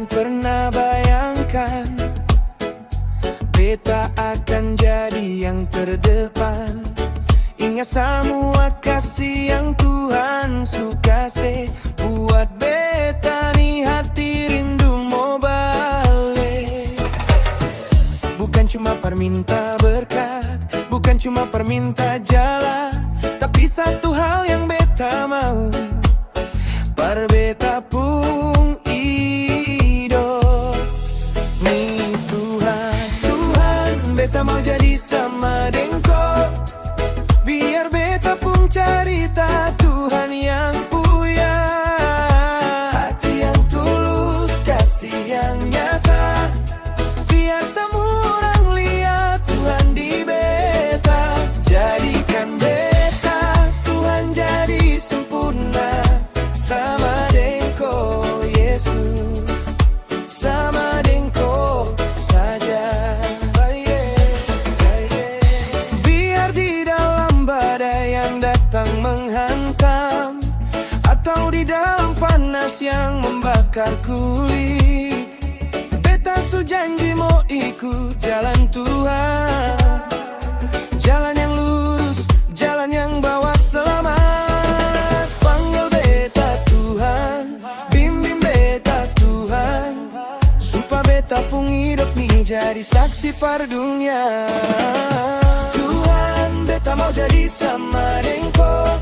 pernah bayangkan beta akan jadi yang terdepan. Ingat semua kasih yang Tuhan suka buat beta nih hati rindu mau balik. Bukan cuma perminta berkat, bukan cuma perminta jalan, tapi satu hal yang beta mau, beta pun hidup. Nih Tuhan, beta mau jadi sama dengko, biar beta pun cerita Tuhan yang punya hati yang tulus, kasih yang nyata, biar semua orang lihat Tuhan di beta. Jadikan beta Tuhan jadi sempurna, sama dengko Yesus, sama dengko saja. Biar di dalam badai yang datang menghantam, atau di dalam panas yang membakar kulit, beta su janji mau ikut jalan Tuhan, jalan yang lurus, jalan yang bawa selamat. Panggil beta Tuhan, bimbing beta Tuhan, supaya beta pun hidup nih jadi saksi par dunia. Tuhan, beta mau jadi sama dengko,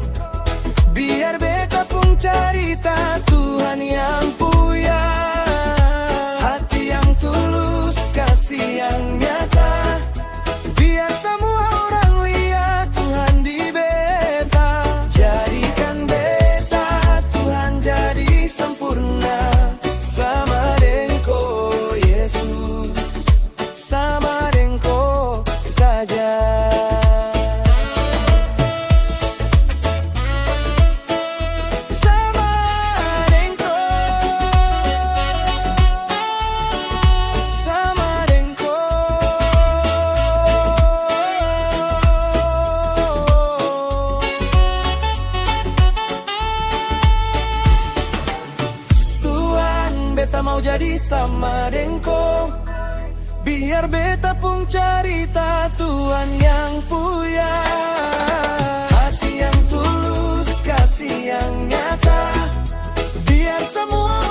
biar beta pun cerita Tuhan yang punya hati yang tulus, kasih yang nyata, biar semua orang lihat Tuhan di beta. Jadikan beta Tuhan jadi sempurna, sama dengko Yesus, sama dengko saja. Beta mau jadi sama dengko, biar beta pun cerita Tuhan yang punya hati yang tulus, kasih yang nyata, biar semua